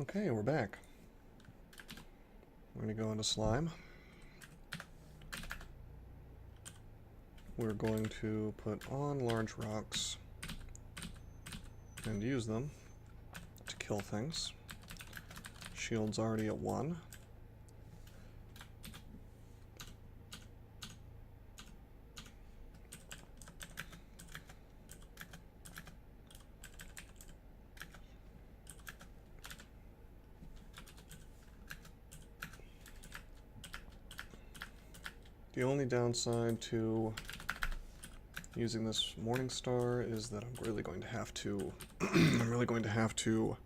Okay, we're back. We're going to go into slime. We're going to put on large rocks and use them to kill things. Shield's already at 1. The only downside to using this Morning Star is that I'm really going to have to I'm really going to have to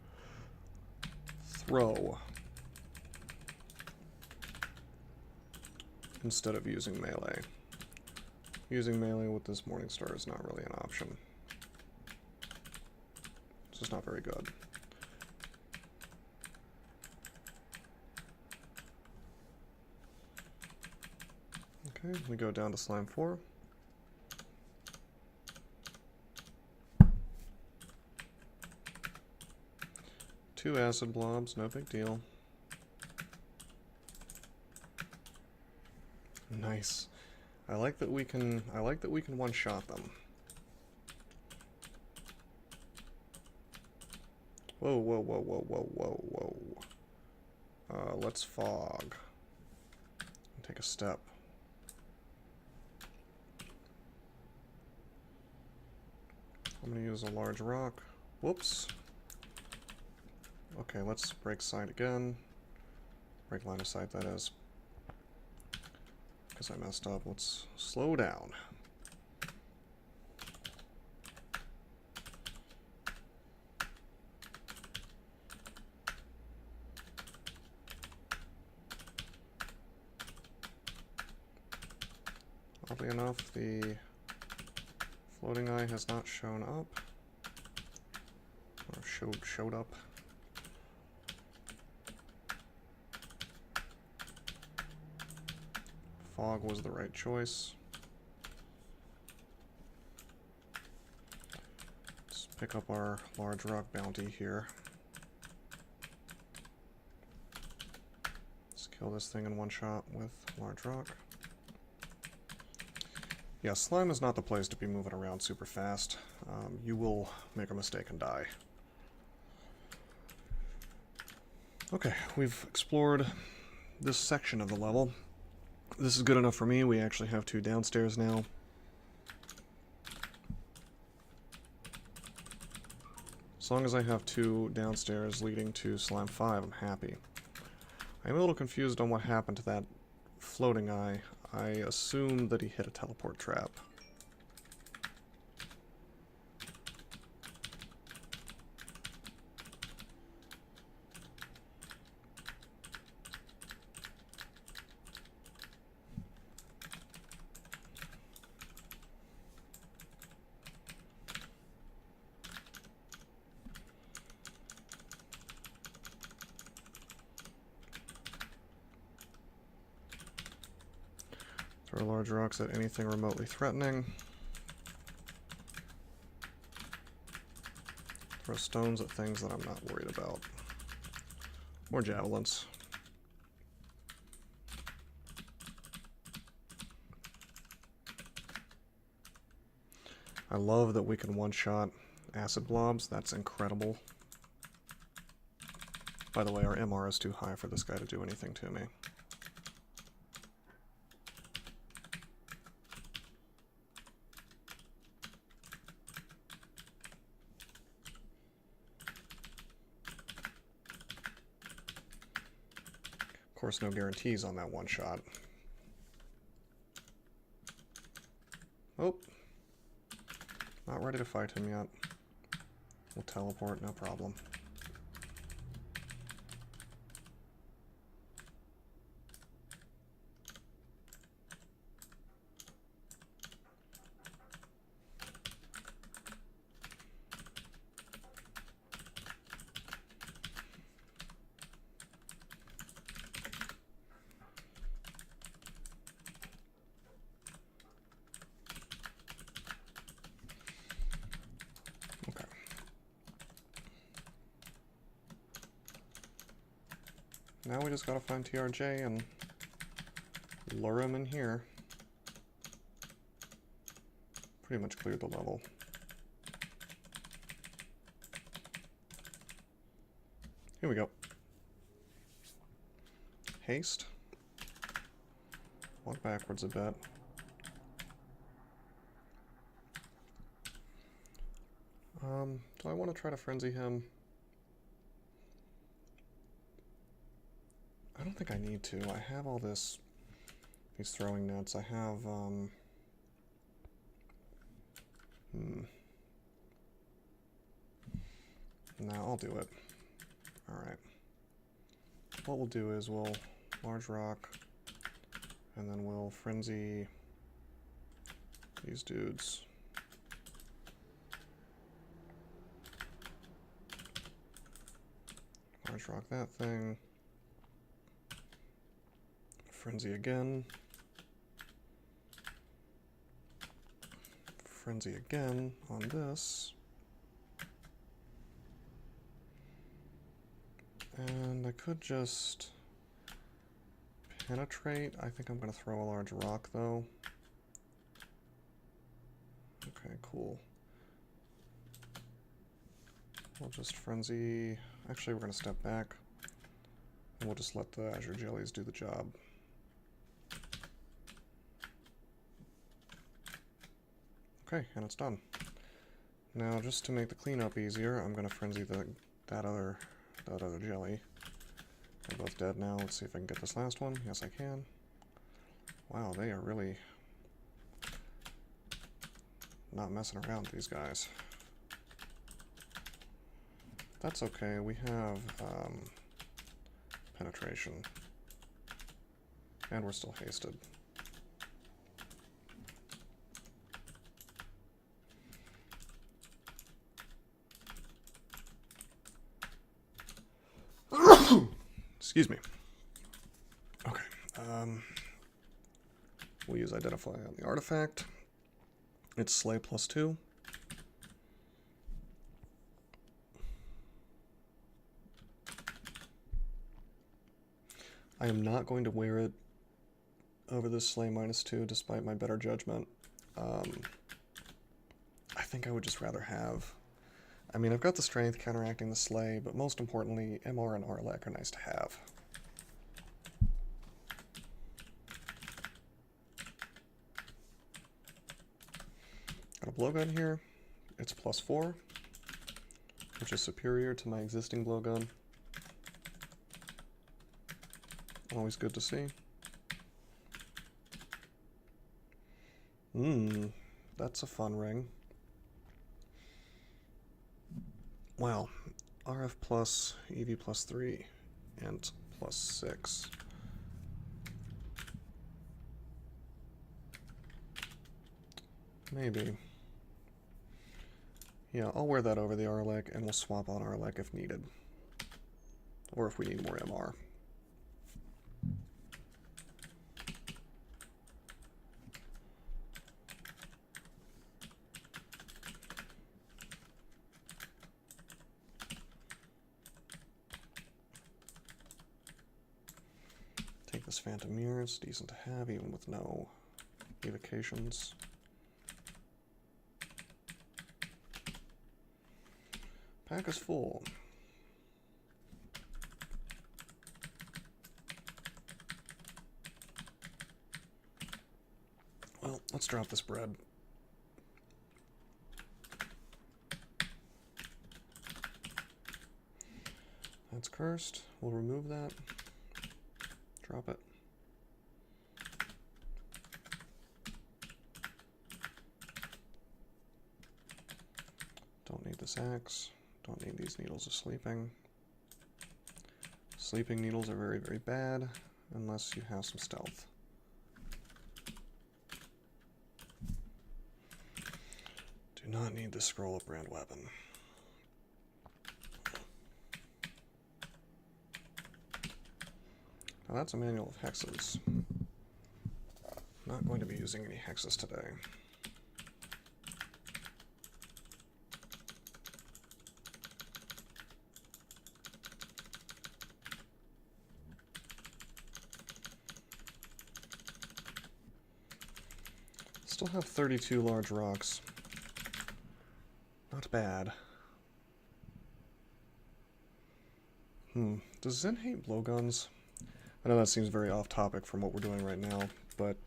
throw instead of using melee. Using melee with this Morning Star is not really an option. It's just not very good. Okay, we go down to slime 4. Two acid blobs, no big deal. Nice. I like that we can one-shot them. Whoa, whoa, whoa, whoa, whoa, whoa, whoa. Let's fog. Take a step. I'm gonna use a large rock. Whoops. Okay, let's break sight again. Break line of sight, that is. Because I messed up. Let's slow down. Oddly enough, the floating eye has not shown up. Or showed up. Fog was the right choice. Let's pick up our large rock bounty here. Let's kill this thing in one shot with large rock. Yeah, slime is not the place to be moving around super fast. You will make a mistake and die. Okay, we've explored this section of the level. This is good enough for me. We actually have 2 downstairs now. As long as I have 2 downstairs leading to slime 5, I'm happy. I'm a little confused on what happened to that floating eye. I assume that he hit a teleport trap. Throw large rocks at anything remotely threatening. Throw stones at things that I'm not worried about. More javelins. I love that we can one-shot acid blobs. That's incredible. By the way, our MR is too high for this guy to do anything to me. Of course, no guarantees on that one shot. Oh. Not ready to fight him yet. We'll teleport, no problem. Now we just gotta find TRJ and lure him in here. Pretty much cleared the level. Here we go. Haste. Walk backwards a bit. Do I want to try to frenzy him? I don't think I need to. I have all these throwing nets. I have, No, I'll do it. Alright. What we'll do is we'll large rock, and then we'll frenzy these dudes. Large rock that thing. Frenzy again. Frenzy again on this. And I could just penetrate. I think I'm going to throw a large rock, though. Okay, cool. We'll just frenzy. Actually, we're going to step back. And we'll just let the Azure Jellies do the job. Okay, and it's done. Now, just to make the cleanup easier, I'm going to frenzy that other jelly. They're both dead now. Let's see if I can get this last one. Yes, I can. Wow, they are really not messing around, these guys. That's okay. We have penetration. And we're still hasted. Excuse me. Okay. We'll use Identify on the artifact. It's Slay +2. I am not going to wear it over this Slay -2 despite my better judgment. I think I would just rather have... I mean, I've got the strength counteracting the Slay, but most importantly, MR and Arlec are nice to have. Got a blowgun here. It's +4, which is superior to my existing blowgun. Always good to see. That's a fun ring. Wow, RF plus, EV +3, and +6. Maybe. Yeah, I'll wear that over the Arlec, and we'll swap on Arlec if needed. Or if we need more MR. Take this Phantom Mirror, it's decent to have, even with no evocations. Pack is full. Well, let's drop this bread. That's cursed. We'll remove that. Drop it. Don't need this axe. Don't need these needles of sleeping. Sleeping needles are very, very bad unless you have some stealth. Do not need this scroll of brand weapon. Now that's a manual of hexes. Not going to be using any hexes today. Still have 32 large rocks. Not bad. Does Zen hate blowguns? I know that seems very off topic from what we're doing right now, but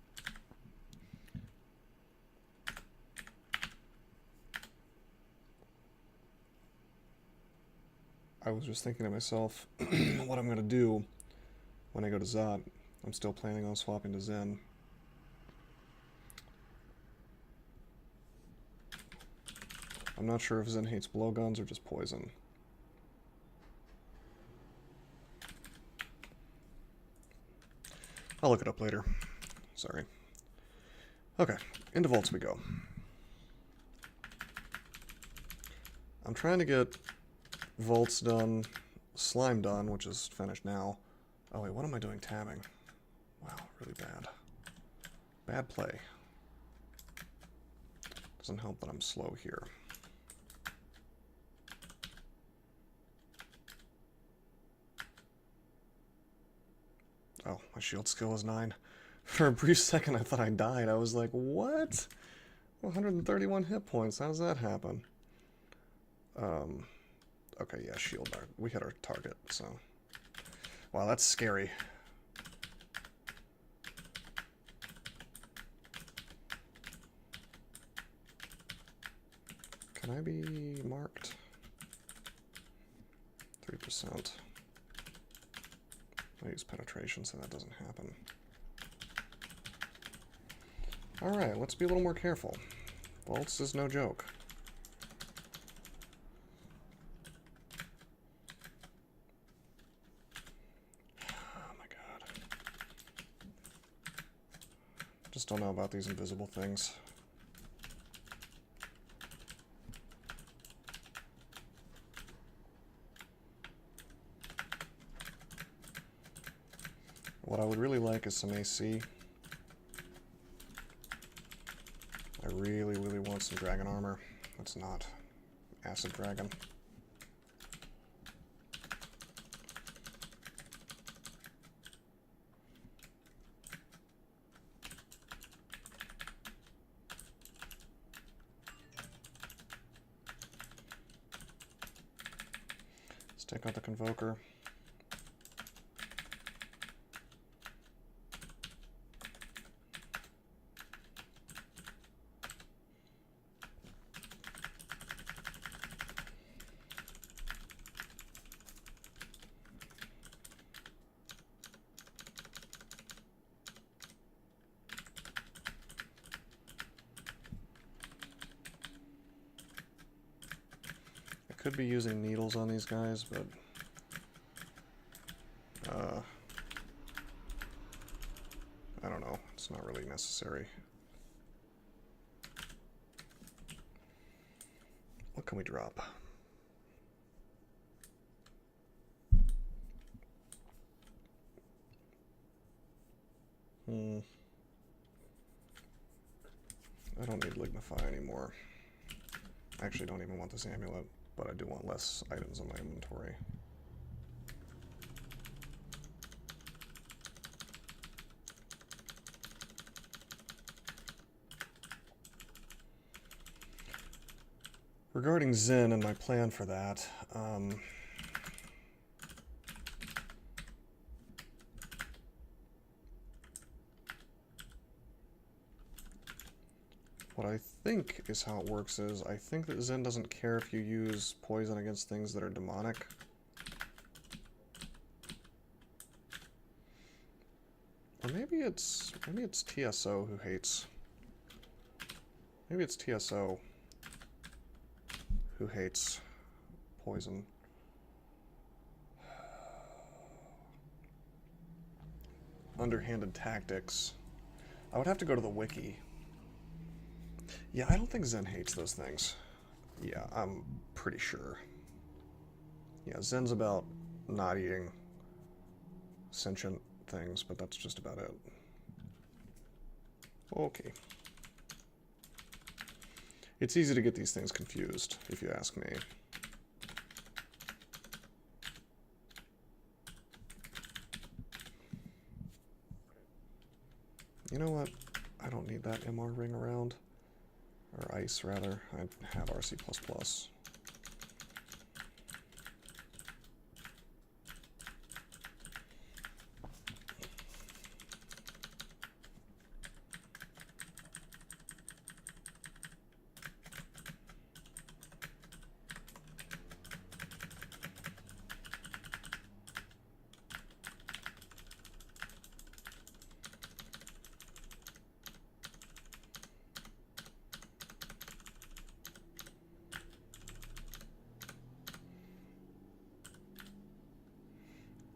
I was just thinking to myself what I'm going to do when I go to Zot. I'm still planning on swapping to Zen. I'm not sure if Zen hates blowguns or just poison. I'll look it up later. Sorry. Okay, into vaults we go. I'm trying to get vaults done, slime done, which is finished now. Oh wait, what am I doing tabbing? Wow, really bad. Bad play. Doesn't help that I'm slow here. Oh, my shield skill is 9. For a brief second I thought I died. I was like, what? 131 hit points, how does that happen? Okay, yeah, shield. We hit our target, so... Wow, that's scary. Can I be marked? 3%. I use penetration, so that doesn't happen. Alright, let's be a little more careful. Vaults is no joke. Oh my god. Just don't know about these invisible things. What I would really like is some AC. I really, really want some dragon armor. That's not acid dragon. Let's take out the Convoker. Could be using needles on these guys, but I don't know. It's not really necessary. What can we drop? I don't need Lignify anymore. I actually don't even want this amulet, but I do want less items in my inventory. Regarding Zen and my plan for that, what I think is how it works is, I think that Zen doesn't care if you use poison against things that are demonic. Or maybe it's TSO who hates. Maybe it's TSO who hates poison. Underhanded tactics. I would have to go to the wiki. Yeah, I don't think Zen hates those things. Yeah, I'm pretty sure. Yeah, Zen's about not eating sentient things, but that's just about it. Okay. It's easy to get these things confused, if you ask me. You know what? I don't need that MR ring around. Or ice, rather. I have RC++.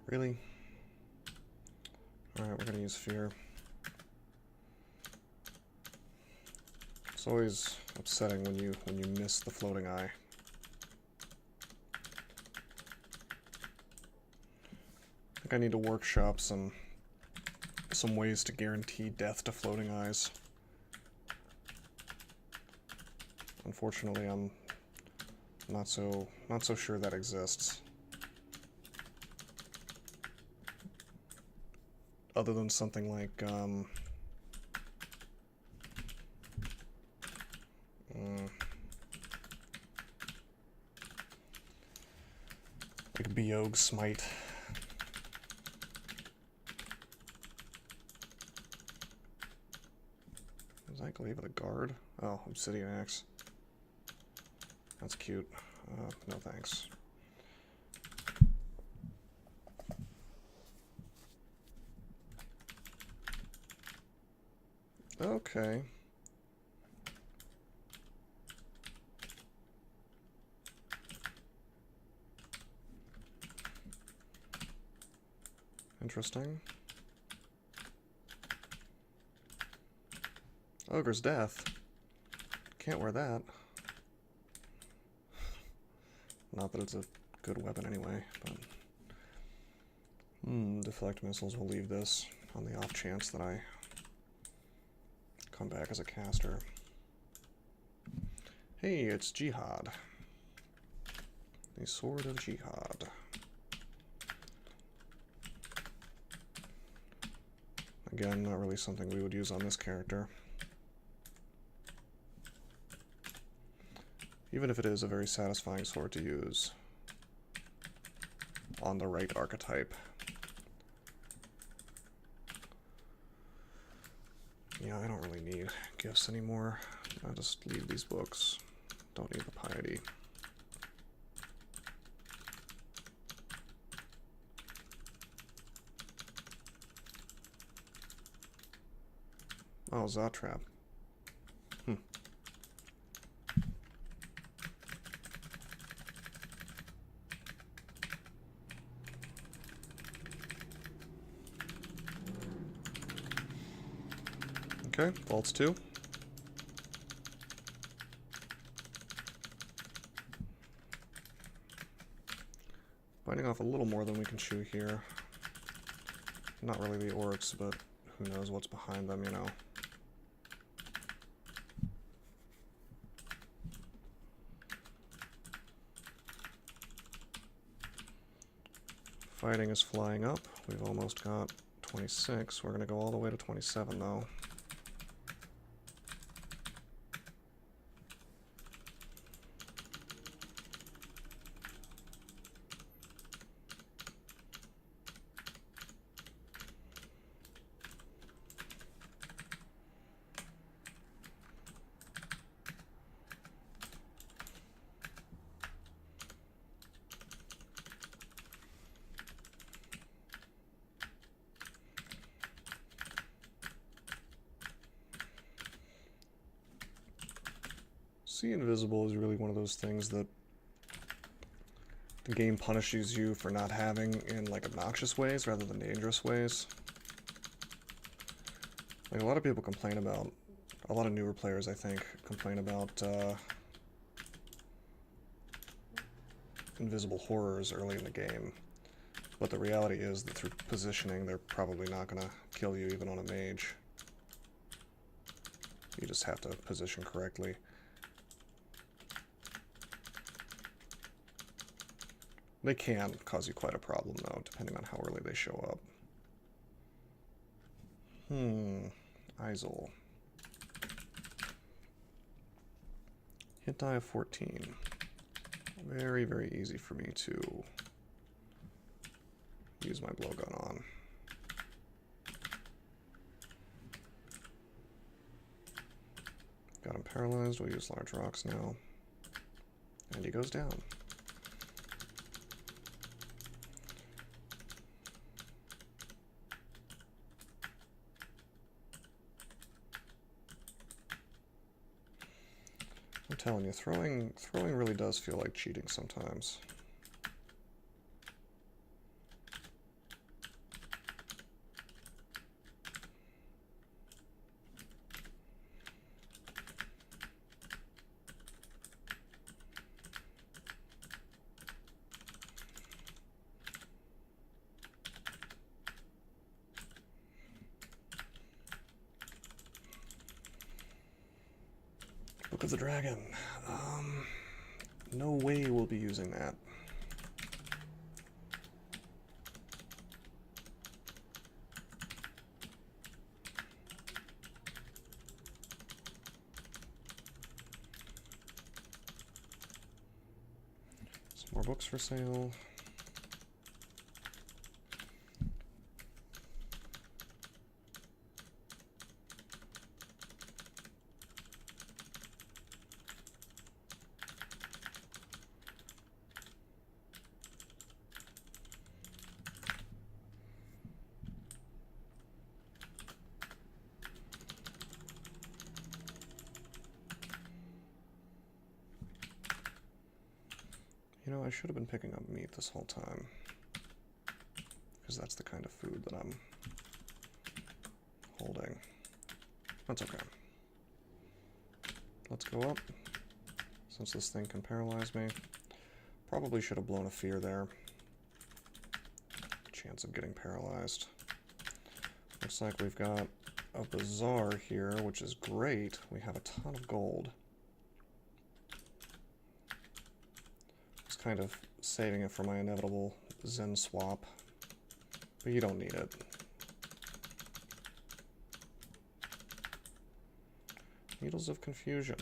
Really? Alright, we're gonna use fear. It's always upsetting when you miss the floating eye. I think I need to workshop some ways to guarantee death to floating eyes. Unfortunately, I'm not so sure that exists. Other than something like Ogre Smite. Is that glaive of the guard? Oh, Obsidian Axe. That's cute. No thanks. Okay. Interesting. Ogre's Death. Can't wear that. Not that it's a good weapon anyway, but... deflect missiles will leave this on the off chance that I come back as a caster. Hey, it's Jihad. The Sword of Jihad. Again, not really something we would use on this character. Even if it is a very satisfying sword to use on the right archetype. Yeah, I don't really need gifts anymore. I'll just leave these books. Don't need the piety. Oh, Zotrap. Okay, vaults 2. Biting off a little more than we can chew here. Not really the orcs, but who knows what's behind them, you know. Fighting is flying up. We've almost got 26. We're going to go all the way to 27, though. See, invisible is really one of those things that the game punishes you for not having in like obnoxious ways rather than dangerous ways. Like a lot of people complain about, a lot of newer players I think complain about invisible horrors early in the game. But the reality is that through positioning they're probably not going to kill you even on a mage. You just have to position correctly. They can cause you quite a problem, though, depending on how early they show up. Isol. Hit die of 14. Very, very easy for me to use my blowgun on. Got him paralyzed. We'll use large rocks now. And he goes down. I'm telling you, throwing really does feel like cheating sometimes. Book of the Dragon. No way we'll be using that. Some more books for sale. You know, I should have been picking up meat this whole time, because that's the kind of food that I'm holding. That's okay. Let's go up, since this thing can paralyze me. Probably should have blown a fear there. Chance of getting paralyzed. Looks like we've got a bazaar here, which is great. We have a ton of gold. Kind of saving it for my inevitable Zen swap, but you don't need it. Needles of Confusion.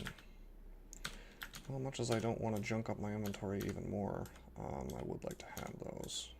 Well, much as I don't want to junk up my inventory even more, I would like to have those.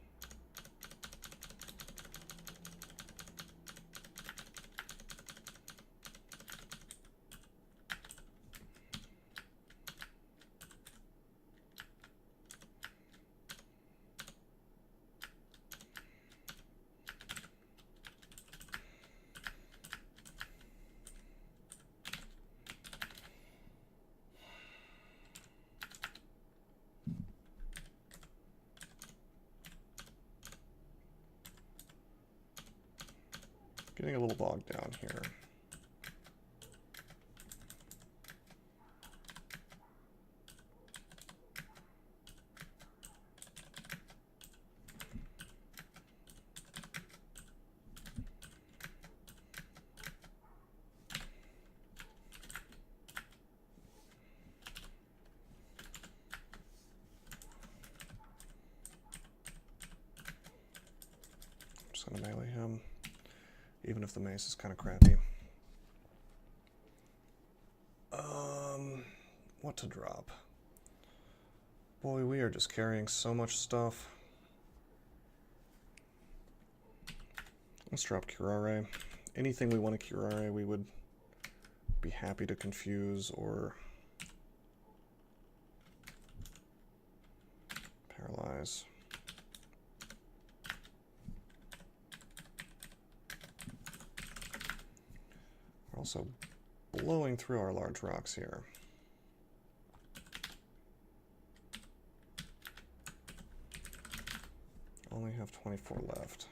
Getting a little bogged down here. Just gonna melee him. Even if the mace is kind of crappy. What to drop? Boy, we are just carrying so much stuff. Let's drop Curare. Anything we want to Curare, we would be happy to confuse or paralyze. We're also blowing through our large rocks here. Only have 24 left.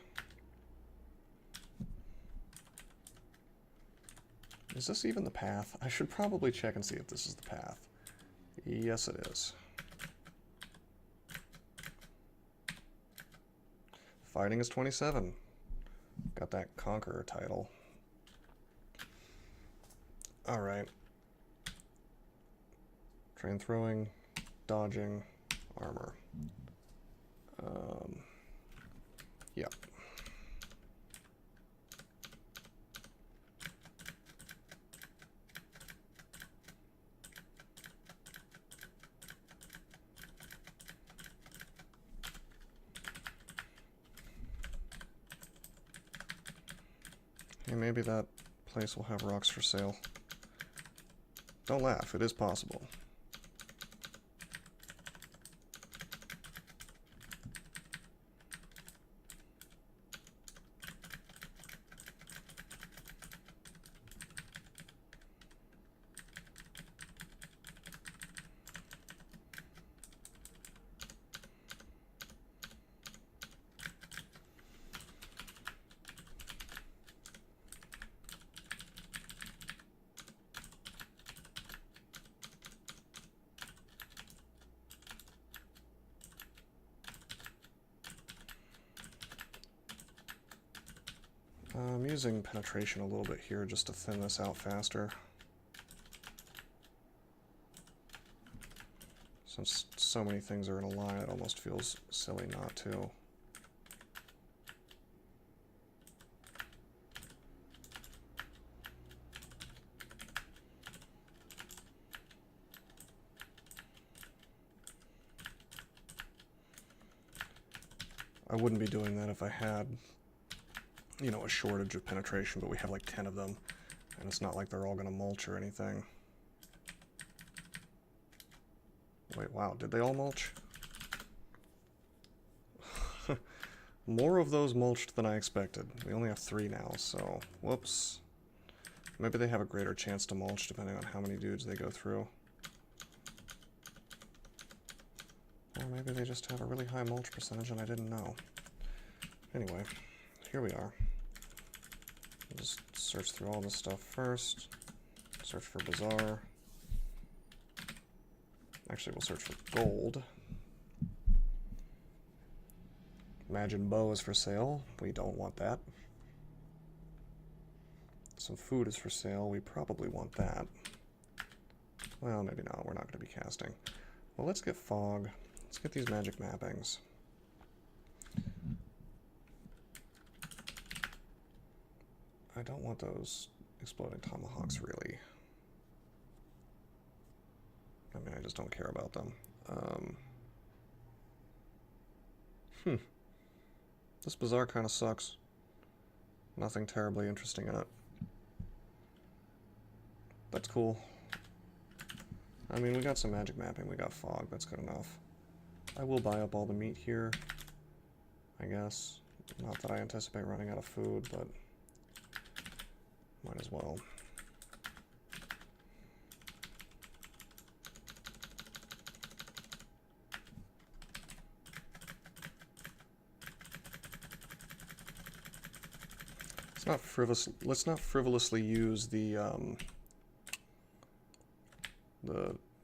Is this even the path? I should probably check and see if this is the path. Yes, it is. Fighting is 27. Got that Conqueror title. Alright. Train throwing, dodging, armor. Yep. Yeah, maybe that place will have rocks for sale. Don't laugh, it is possible. I'm using penetration a little bit here just to thin this out faster. Since so many things are in a line, it almost feels silly not to. I wouldn't be doing that if I had, you know, a shortage of penetration, but we have like 10 of them, and it's not like they're all going to mulch or anything. Wait, wow, did they all mulch? More of those mulched than I expected. We only have 3 now, so whoops. Maybe they have a greater chance to mulch depending on how many dudes they go through. Or maybe they just have a really high mulch percentage and I didn't know. Anyway, here we are. We'll just search through all this stuff first. Search for Bazaar. Actually, we'll search for gold. Imagine bow is for sale. We don't want that. Some food is for sale. We probably want that. Well, maybe not. We're not going to be casting. Well, let's get fog. Let's get these magic mappings. I don't want those exploding tomahawks, really. I mean, I just don't care about them. This bazaar kind of sucks. Nothing terribly interesting in it. That's cool. I mean, we got some magic mapping, we got fog, that's good enough. I will buy up all the meat here, I guess. Not that I anticipate running out of food, but might as well. Let's not frivolously use the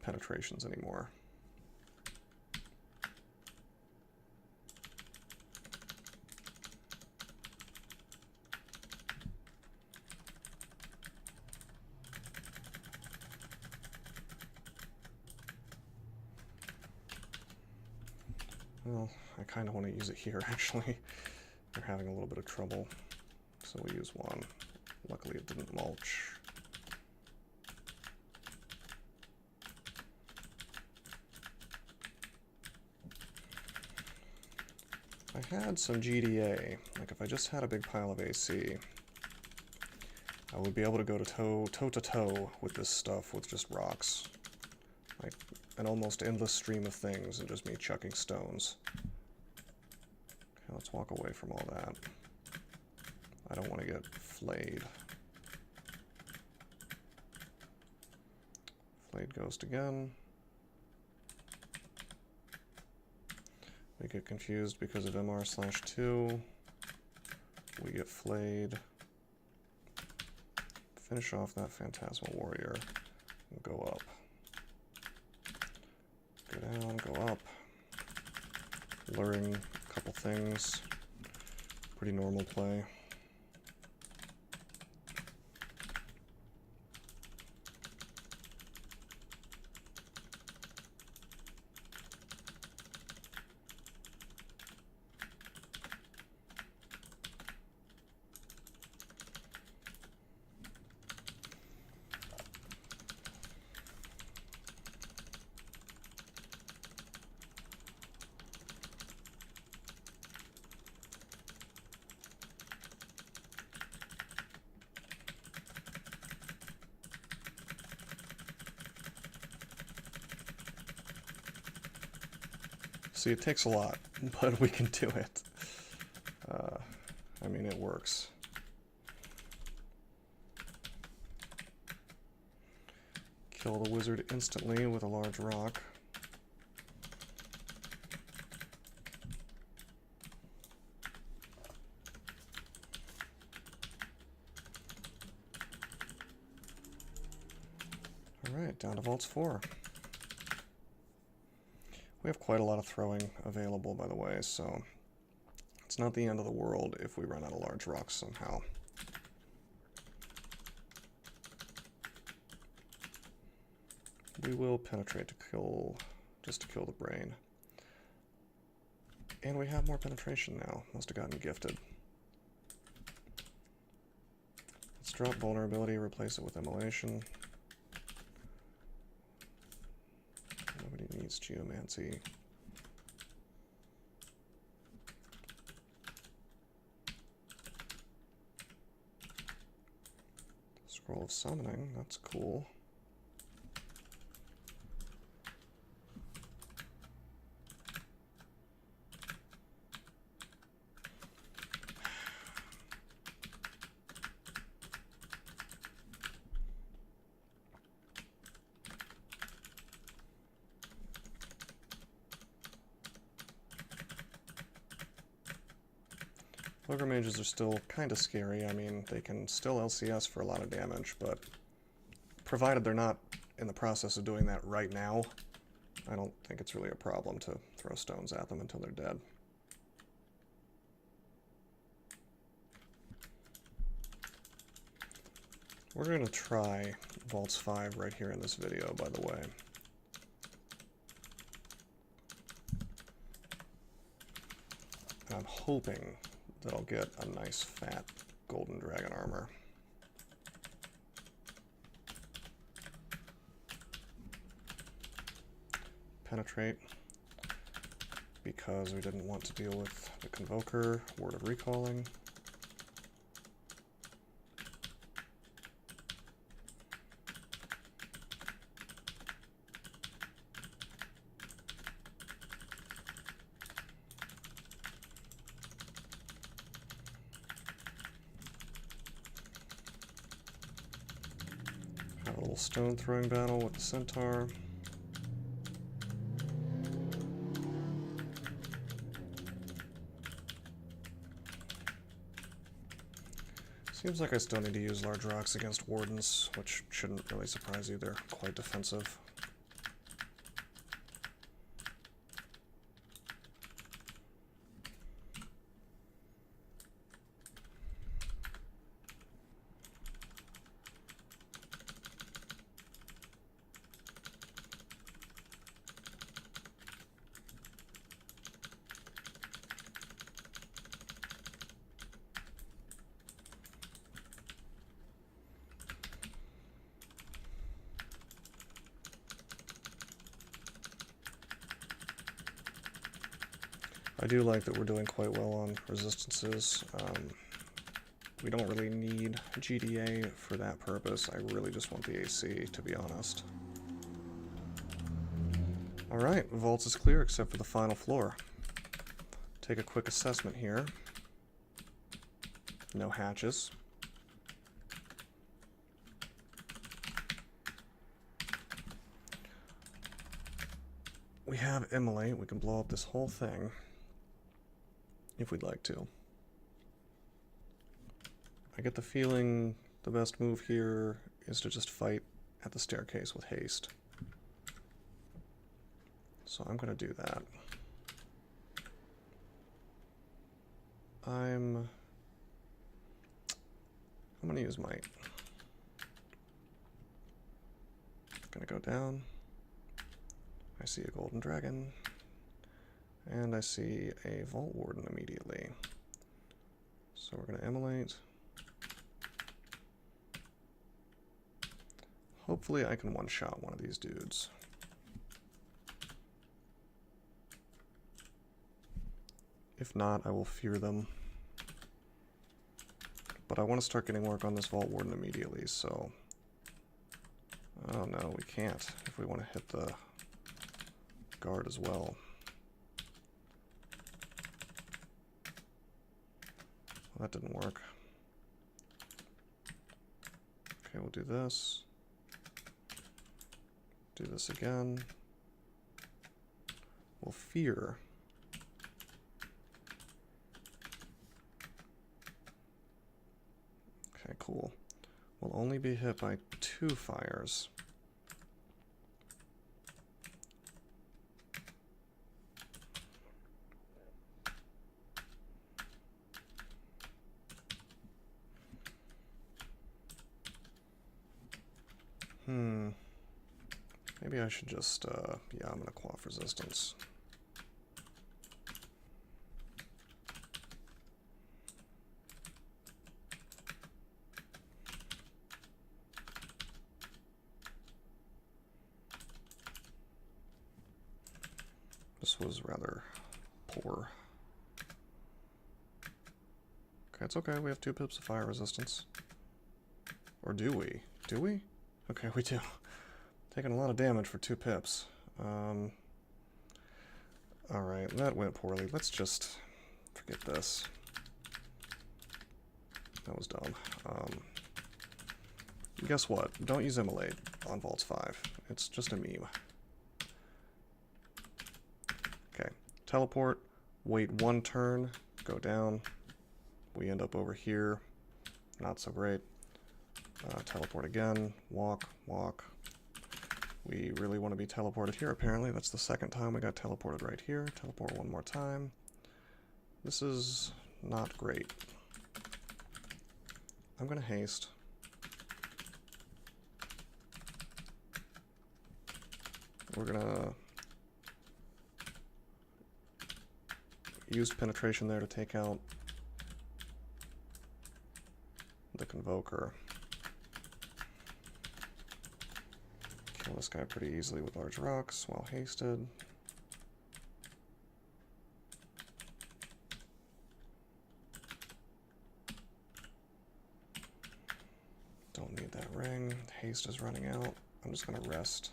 penetrations anymore. Well, I kind of want to use it here, actually. They're having a little bit of trouble. So we'll use one. Luckily it didn't mulch. If I had some GDA, like if I just had a big pile of AC, I would be able to go to toe-to-toe with this stuff with just rocks. Like an almost endless stream of things and just me chucking stones. Okay, let's walk away from all that. I don't want to get flayed. Flayed ghost again. We get confused because of MR/2. We get flayed. Finish off that phantasmal warrior. And go up. Go down, go up. Luring a couple things. Pretty normal play. See, it takes a lot, but we can do it. I mean, it works. Kill the wizard instantly with a large rock. Alright, down to Vaults 4. We have quite a lot of throwing available, by the way, so it's not the end of the world if we run out of large rocks somehow. We will penetrate to kill, just to kill the brain. And we have more penetration now. Must have gotten gifted. Let's drop vulnerability, replace it with immolation. Nobody needs geomancy. Scroll of summoning, that's cool. Ogre mages are still kind of scary. I mean, they can still LCS for a lot of damage, but provided they're not in the process of doing that right now, I don't think it's really a problem to throw stones at them until they're dead. We're going to try Vaults 5 right here in this video, by the way. And I'm hoping that I'll get a nice fat golden dragon armor. Penetrate, because we didn't want to deal with the Convoker, Word of Recalling. Have a little stone throwing battle with the centaur. Seems like I still need to use large rocks against wardens, which shouldn't really surprise you. They're quite defensive. I do like that we're doing quite well on resistances. We don't really need GDA for that purpose. I really just want the AC, to be honest. Alright, Vaults is clear except for the final floor. Take a quick assessment here. No hatches. We have Immolate. We can blow up this whole thing if we'd like to. I get the feeling the best move here is to just fight at the staircase with haste. So I'm going to do that. I'm going to use Might. Going to go down. I see a golden dragon. And I see a Vault Warden immediately. So we're going to immolate. Hopefully I can one-shot one of these dudes. If not, I will fear them. But I want to start getting work on this Vault Warden immediately, so... Oh no, we can't if we want to hit the guard as well. that didn't work. Okay, we'll do this. Do this again. We'll fear. Okay, cool. We'll only be hit by 2 fires. Maybe I should just, yeah, I'm gonna quaff resistance. This was rather poor. Okay, it's okay, we have 2 pips of fire resistance. Or do we? Do we? Okay, we do. Taking a lot of damage for 2 pips. Alright, that went poorly. Let's just forget this. That was dumb. Guess what? Don't use Immolate on Vaults 5. It's just a meme. Okay, teleport, wait 1 turn, go down. We end up over here. Not so great. Teleport again, walk, walk. We really want to be teleported here, apparently. That's the 2nd time we got teleported right here. Teleport 1 more time. This is not great. I'm going to haste. We're going to use penetration there to take out the Convoker. Kill this guy pretty easily with large rocks while hasted. Don't need that ring. Haste is running out. I'm just going to rest.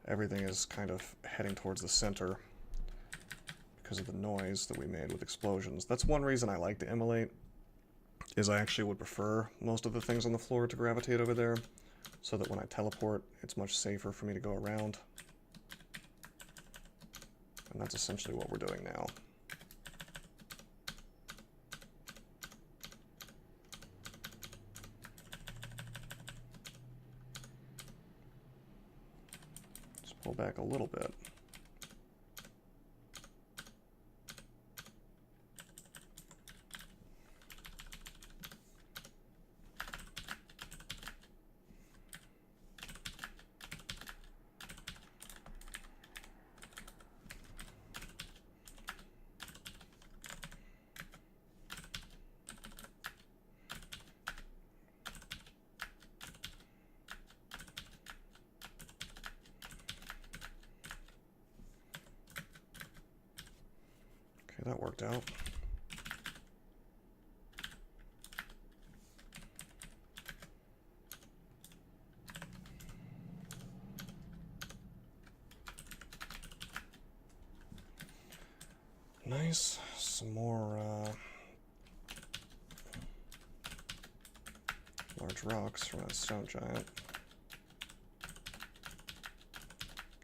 Everything is kind of heading towards the center because of the noise that we made with explosions. That's one reason I like to immolate, is I actually would prefer most of the things on the floor to gravitate over there, so that when I teleport, it's much safer for me to go around. And that's essentially what we're doing now. Just pull back a little bit. That worked out. Nice. Some more large rocks from that stone giant.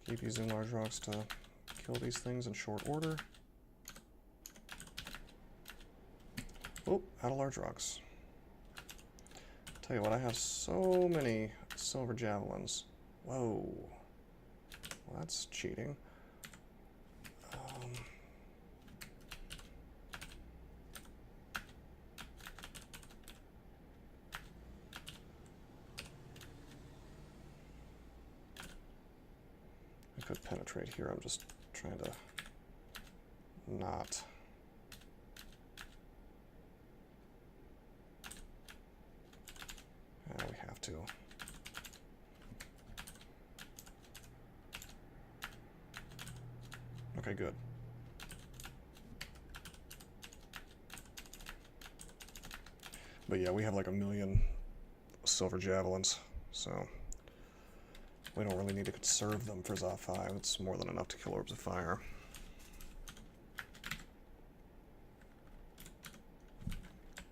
Keep using large rocks to kill these things in short order. Oh, out of large rocks. Tell you what, I have so many silver javelins. Whoa. Well, that's cheating. I could penetrate here. I'm just trying to not. We have to. Okay, good. But yeah, we have like 1,000,000 silver javelins, so we don't really need to conserve them for Za 5. It's more than enough to kill orbs of fire.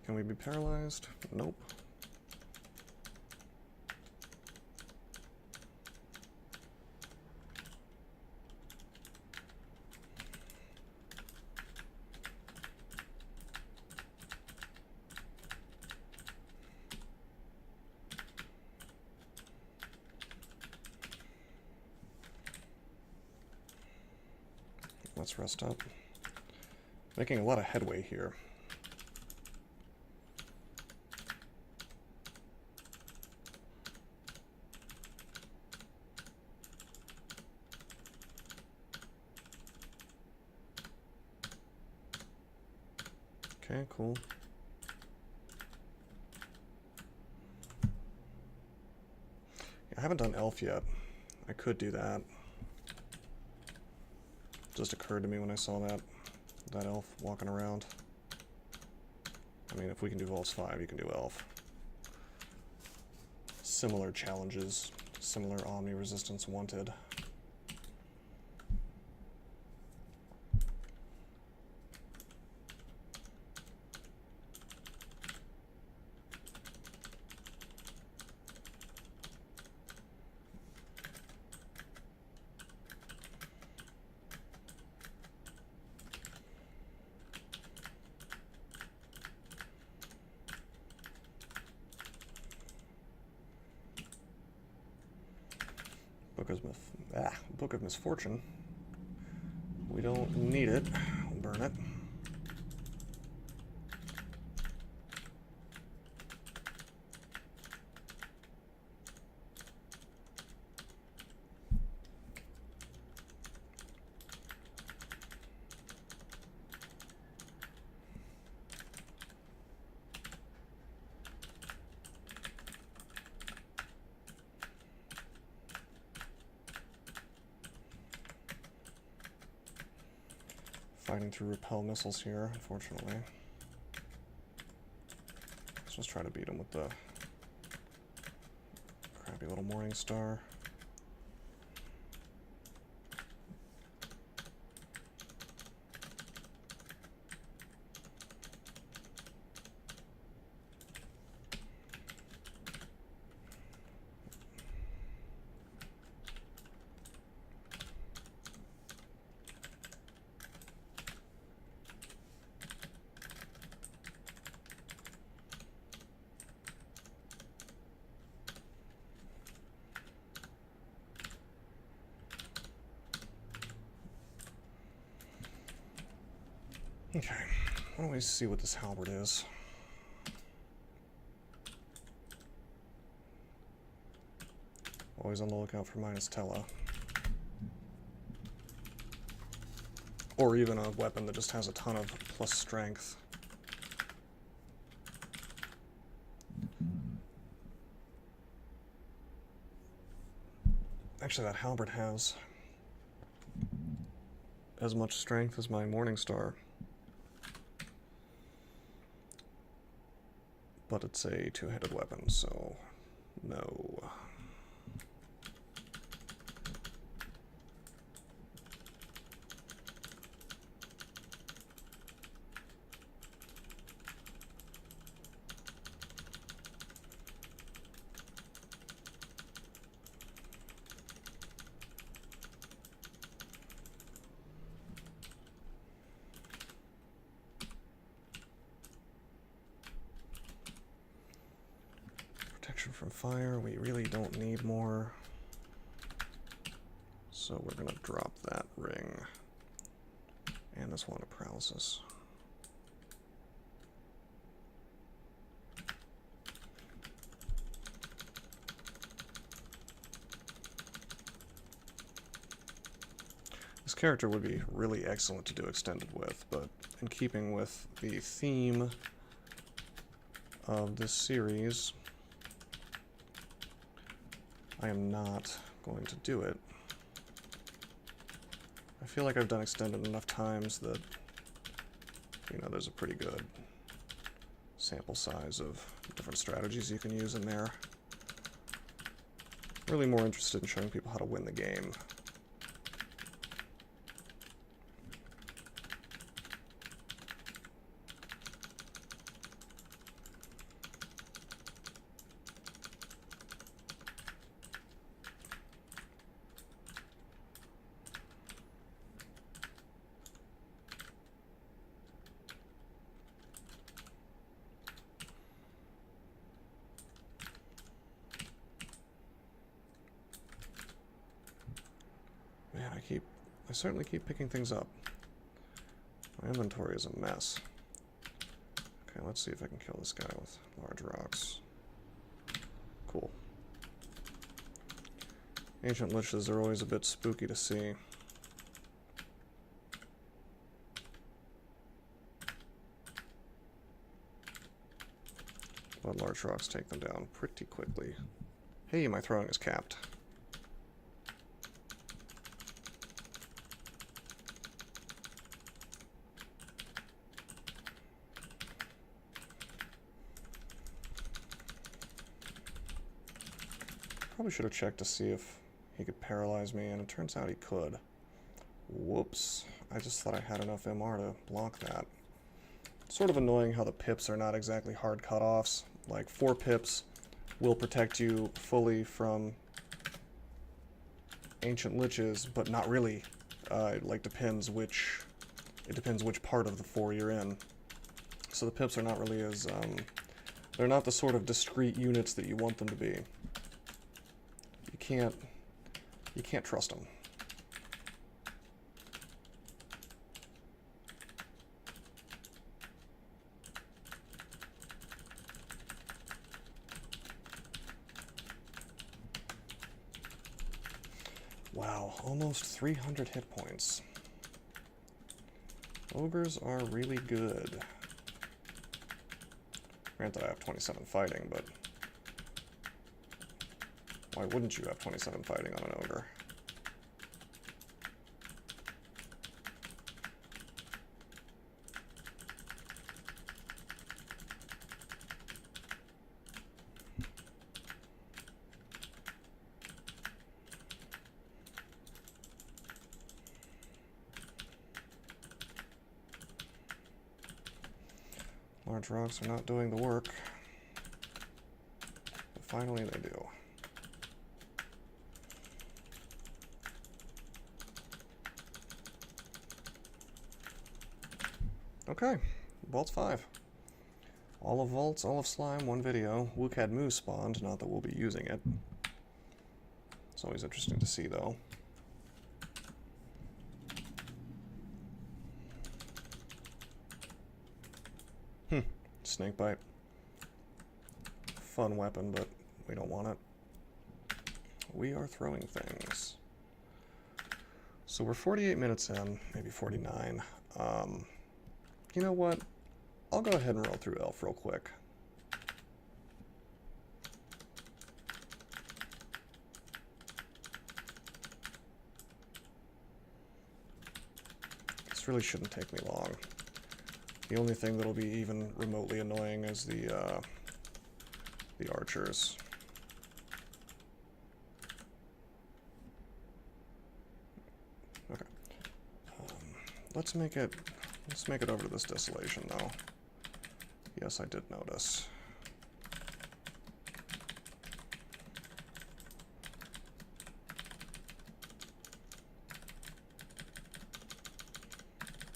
Can we be paralyzed? Nope. Let's rest up. Making a lot of headway here. Okay, cool. I haven't done elf yet. I could do that. Just occurred to me when I saw that elf walking around. I mean, if we can do Volts 5, you can do elf. Similar challenges, similar Omni resistance wanted. Book of Misfortune. We don't need it. We'll burn it. Fighting through repel missiles here, unfortunately. Let's just try to beat him with the crappy little Morning Star. Okay, why don't we see what this halberd is? Always on the lookout for minus Tella. Or even a weapon that just has a ton of plus strength. Actually, that halberd has as much strength as my Morning Star. But it's a two-handed weapon, so no. From fire, we really don't need more, so we're gonna drop that ring and this one of paralysis. This character would be really excellent to do extended with, but in keeping with the theme of this series, I am not going to do it. I feel like I've done extended enough times that, you know, there's a pretty good sample size of different strategies you can use in there. Really more interested in showing people how to win the game. I certainly keep picking things up. My inventory is a mess. Okay, let's see if I can kill this guy with large rocks. Cool. Ancient liches are always a bit spooky to see. But large rocks take them down pretty quickly. Hey, my throwing is capped. Probably should have checked to see if he could paralyze me, and it turns out he could. Whoops. I just thought I had enough MR to block that. Sort of annoying how the pips are not exactly hard cutoffs. Like, 4 pips will protect you fully from ancient liches, but not really. It depends which part of the 4 you're in. So the pips are not really as, they're not the sort of discrete units that you want them to be. You can't trust them. Wow, almost 300 hit points. Ogres are really good. Granted, I have 27 fighting, but why wouldn't you have 27 fighting on an ogre? Large rocks are not doing the work, but finally they do. Okay, Vault's 5. All of Vaults, all of Slime, 1 video. Wookad Moose spawned, not that we'll be using it. It's always interesting to see, though. Snakebite. Fun weapon, but we don't want it. We are throwing things. So we're 48 minutes in, maybe 49. You know what? I'll go ahead and roll through Elf real quick. This really shouldn't take me long. The only thing that'll be even remotely annoying is the archers. Okay. Let's make it over to this desolation, though. Yes, I did notice.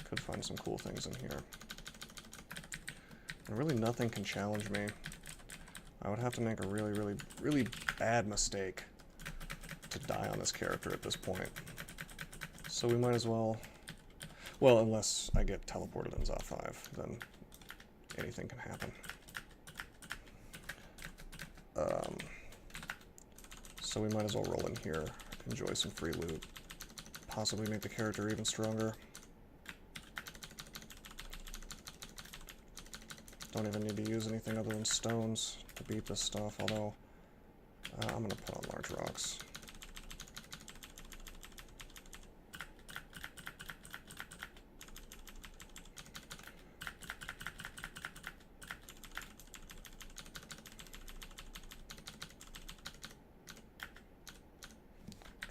Could find some cool things in here. And really nothing can challenge me. I would have to make a really, really bad mistake to die on this character at this point. So we might as well... Well, unless I get teleported in Zot 5, then anything can happen. So we might as well roll in here, enjoy some free loot, possibly make the character even stronger. Don't even need to use anything other than stones to beat this stuff, although I'm going to put on large rocks.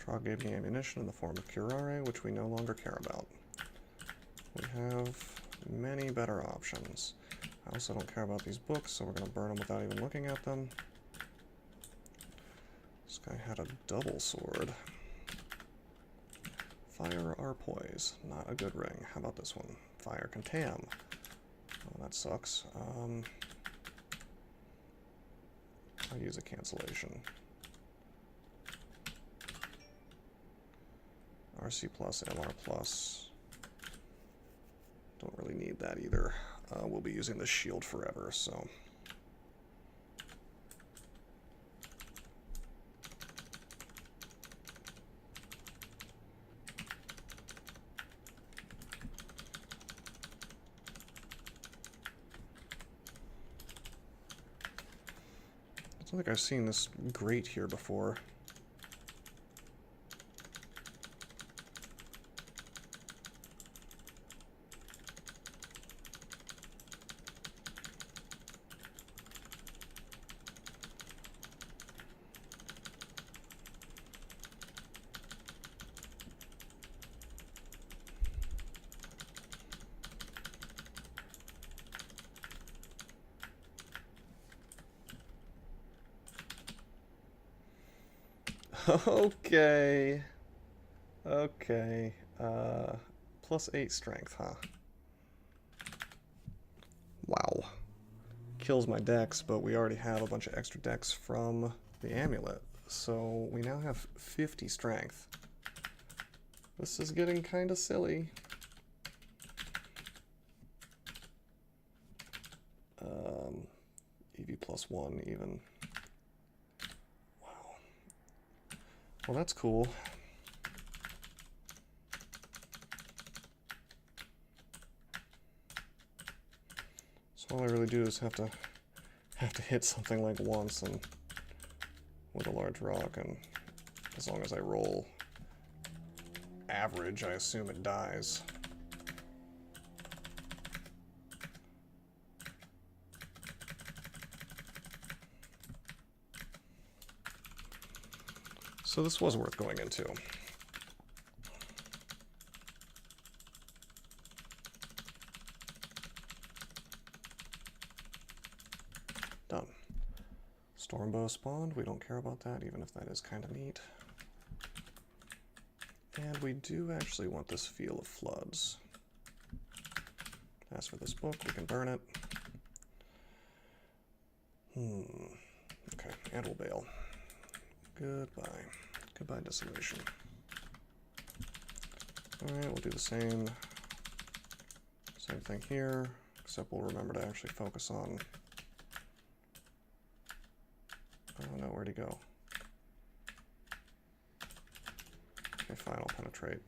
Trog gave me ammunition in the form of curare, which we no longer care about. We have many better options. I also don't care about these books, so we're going to burn them without even looking at them. This guy had a double sword. Fire Arpoise, not a good ring. How about this one? Fire Contam. Oh, that sucks. I'll use a cancellation. RC plus, MR plus. Don't really need that either. We'll be using this shield forever, so... I don't think I've seen this grate here before. Okay. Okay. Plus 8 strength, huh? Wow. Kills my dex, but we already have a bunch of extra dex from the amulet. So we now have 50 strength. This is getting kind of silly. EV plus 1 even. Well, that's cool. So all I really do is have to hit something like once and with a large rock, and as long as I roll average, I assume it dies. So this was worth going into. Done. Stormbow spawned. We don't care about that, even if that is kind of neat. And we do actually want this Feel of Floods. As for this book, we can burn it. Okay, and we'll bail. Goodbye. Goodbye, Desolation. Alright, we'll do the same thing here, except we'll remember to actually focus on... Oh no, where'd he go? Okay, fine, I'll penetrate.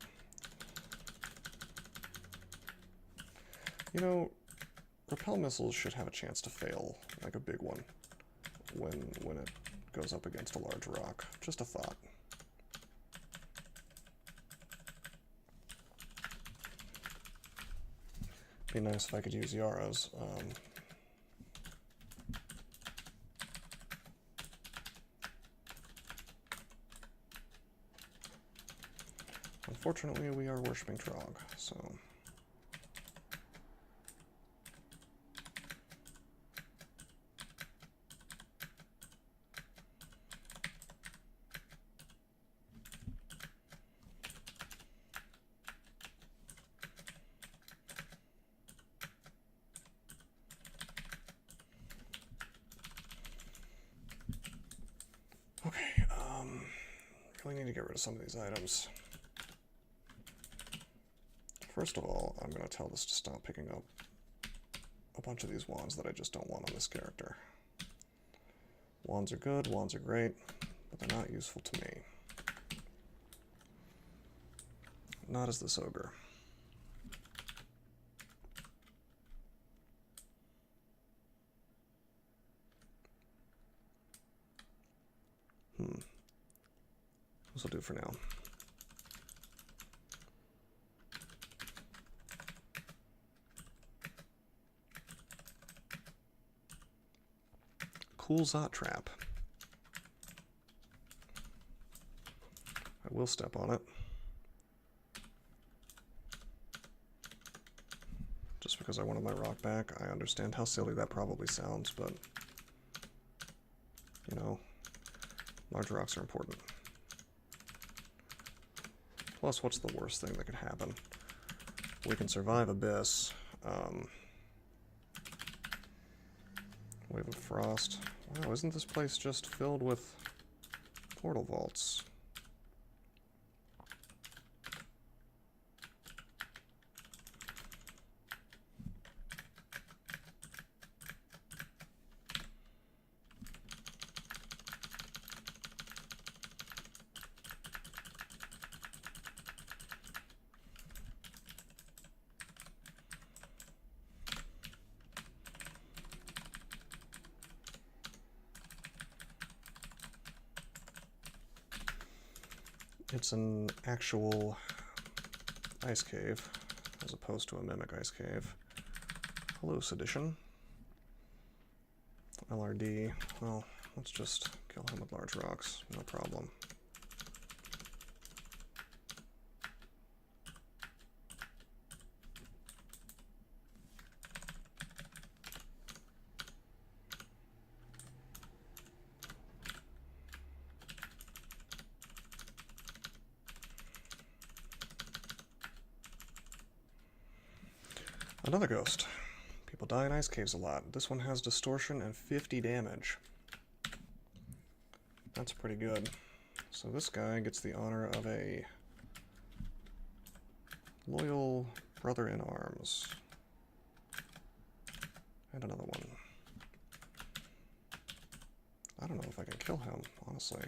You know, repel missiles should have a chance to fail, like a big one, when it goes up against a large rock. Just a thought. Be nice if I could use Yara's. Unfortunately, we are worshipping Trog, so... Okay, really need to get rid of some of these items. First of all, I'm going to tell this to stop picking up a bunch of these wands that I just don't want on this character. Wands are good, wands are great, but they're not useful to me. Not as this ogre. This will do for now. Cool Zot Trap. I will step on it. Just because I wanted my rock back. I understand how silly that probably sounds, but, you know, large rocks are important. Plus, what's the worst thing that could happen? We can survive Abyss. Wave of Frost. Wow, isn't this place just filled with portal vaults? It's an actual ice cave, as opposed to a mimic ice cave. Hello, Sedition. LRD, well, let's just kill him with large rocks, no problem. Another ghost. People die in ice caves a lot. This one has distortion and 50 damage. That's pretty good. So this guy gets the honor of a loyal brother in arms. And another one. I don't know if I can kill him, honestly.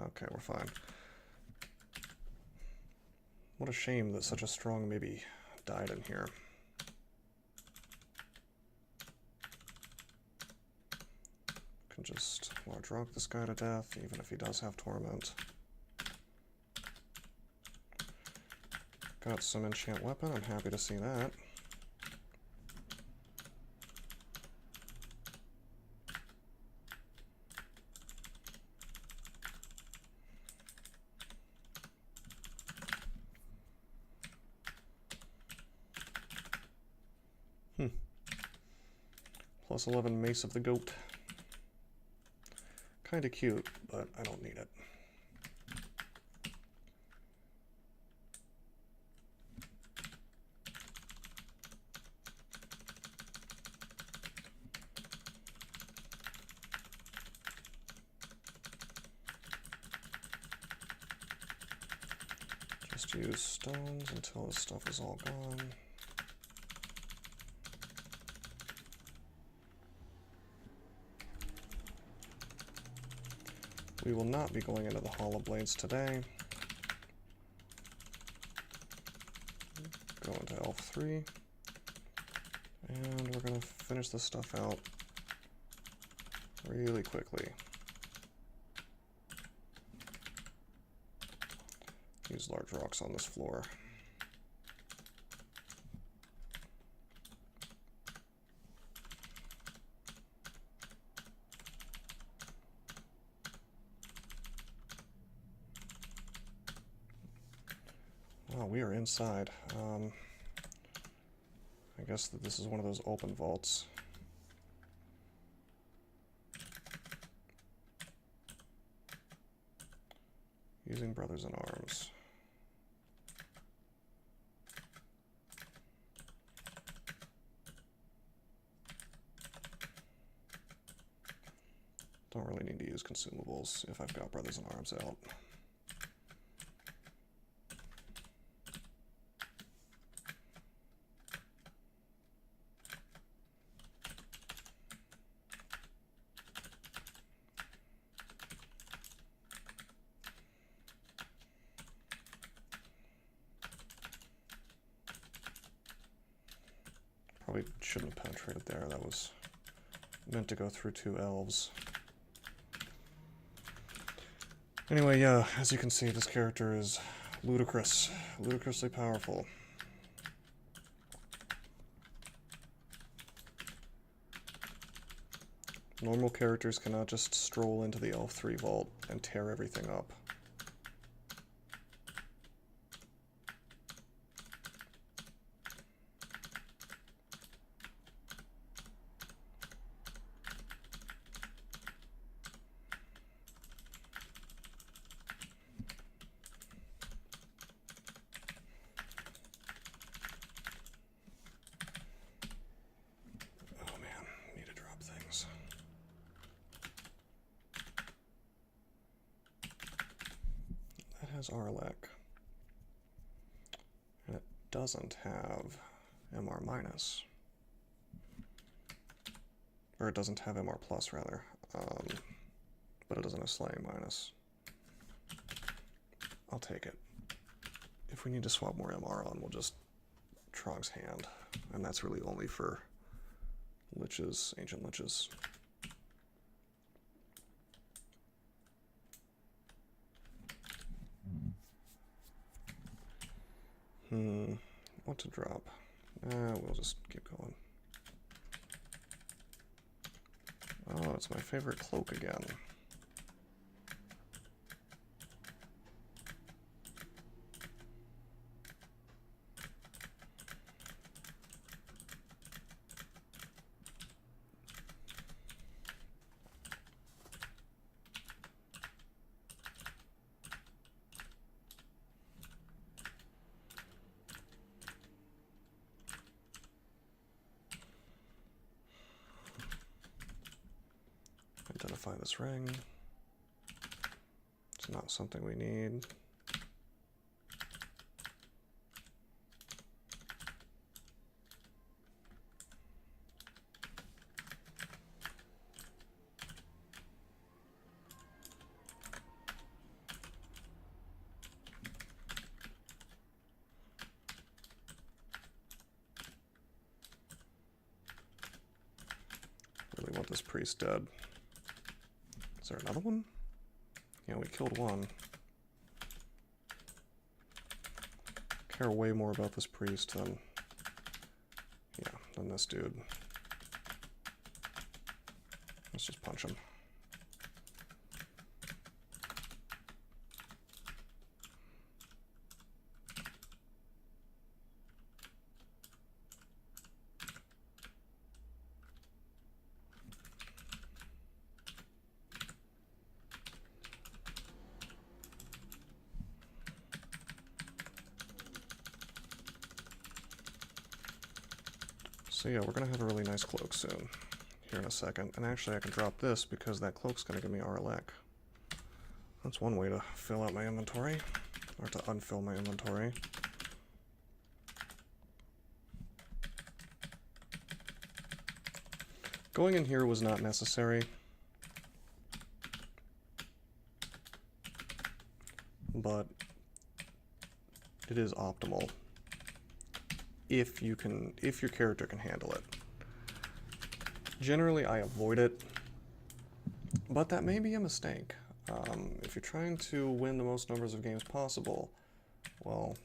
Okay, we're fine. What a shame that such a strong maybe died in here. Can just large rock this guy to death, even if he does have torment. Got some enchant weapon, I'm happy to see that. Plus 11 Mace of the Goat. Kinda cute, but I don't need it. Just use stones until this stuff is all gone. We will not be going into the Hall of Blades today. Go into Elf 3. And we're going to finish this stuff out really quickly. Use large rocks on this floor. Oh, we are inside. I guess that this is one of those open vaults. Using Brothers in Arms. Don't really need to use consumables if I've got Brothers in Arms out. Probably shouldn't have penetrated there. That was meant to go through two elves. Anyway, yeah, as you can see, this character is ludicrously powerful. Normal characters cannot just stroll into the Elf 3 vault and tear everything up. Has Arlek, and it doesn't have MR minus, or it doesn't have MR plus rather, but it doesn't have slaying minus. I'll take it. If we need to swap more MR on, we'll just Trog's Hand, and that's really only for liches, ancient liches. What to drop? We'll just keep going. Oh, it's my favorite cloak again. Identify this ring. It's not something we need. Really want this priest dead. Is there another one? Yeah, we killed one. Care way more about this priest than, yeah, than this dude. Let's just punch him. So yeah, we're gonna have a really nice cloak soon, here in a second. And actually I can drop this because that cloak's gonna give me Arlek. That's one way to fill out my inventory, or to unfill my inventory. Going in here was not necessary, but it is optimal if your character can handle it. Generally, I avoid it, but that may be a mistake. If you're trying to win the most numbers of games possible, well,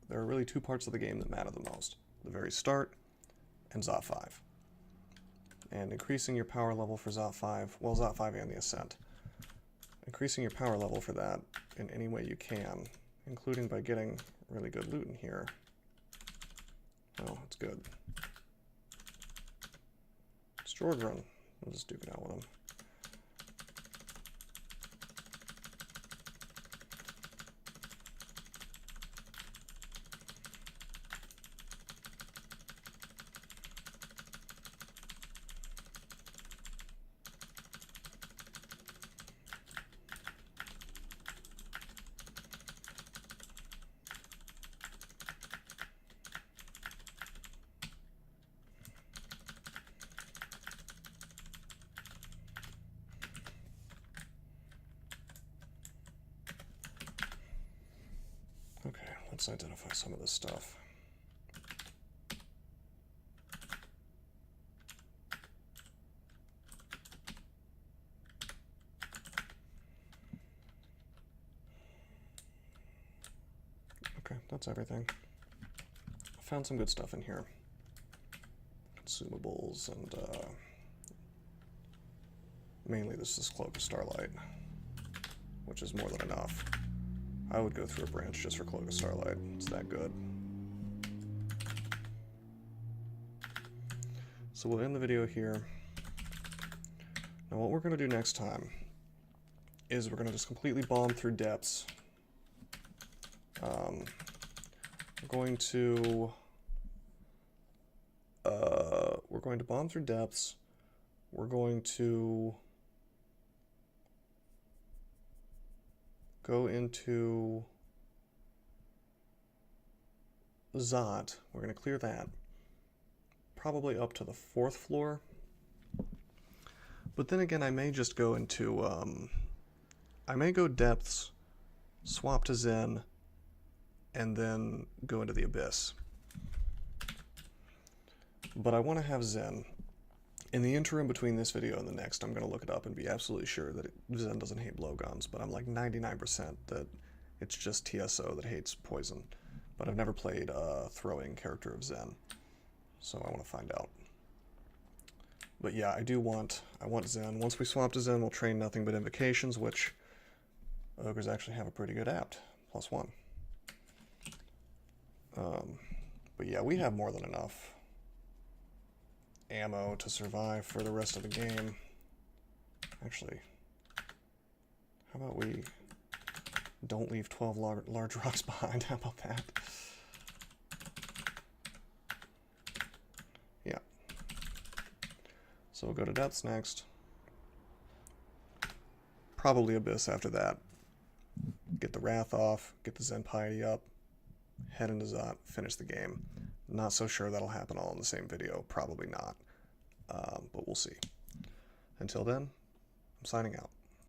there are really two parts of the game that matter the most: the very start and Zot 5. And increasing your power level for Zot 5, well, Zot 5 and the Ascent. Increasing your power level for that in any way you can, including by getting really good loot in here. Oh, it's good. It's Jorgrun. We'll just duke it out with him. Okay, let's identify some of this stuff. Okay, that's everything. I found some good stuff in here. Consumables and mainly this is Cloak of Starlight, which is more than enough. I would go through a branch just for Cloak of Starlight. It's that good. So we'll end the video here. Now what we're going to do next time is we're going to just completely bomb through depths. We're going to bomb through depths. We're going to go into Zot. We're going to clear that. Probably up to the 4th floor. But then again, I may just go into, I may go depths, swap to Zen, and then go into the Abyss. But I want to have Zen. In the interim between this video and the next, I'm going to look it up and be absolutely sure that Zen doesn't hate blowguns, but I'm like 99% that it's just TSO that hates poison. but I've never played a throwing character of Zen, so I want to find out. But yeah, I want Zen. Once we swap to Zen, we'll train nothing but invocations, which Ogres actually have a pretty good apt, +1. But yeah, we have more than enough ammo to survive for the rest of the game. Actually, how about we don't leave 12 large rocks behind? How about that? Yeah. So we'll go to depths next. Probably Abyss after that. Get the Wrath off, get the Zen Piety up, head into Zot, finish the game. Not so sure that'll happen all in the same video. Probably not. But we'll see. Until then, I'm signing out.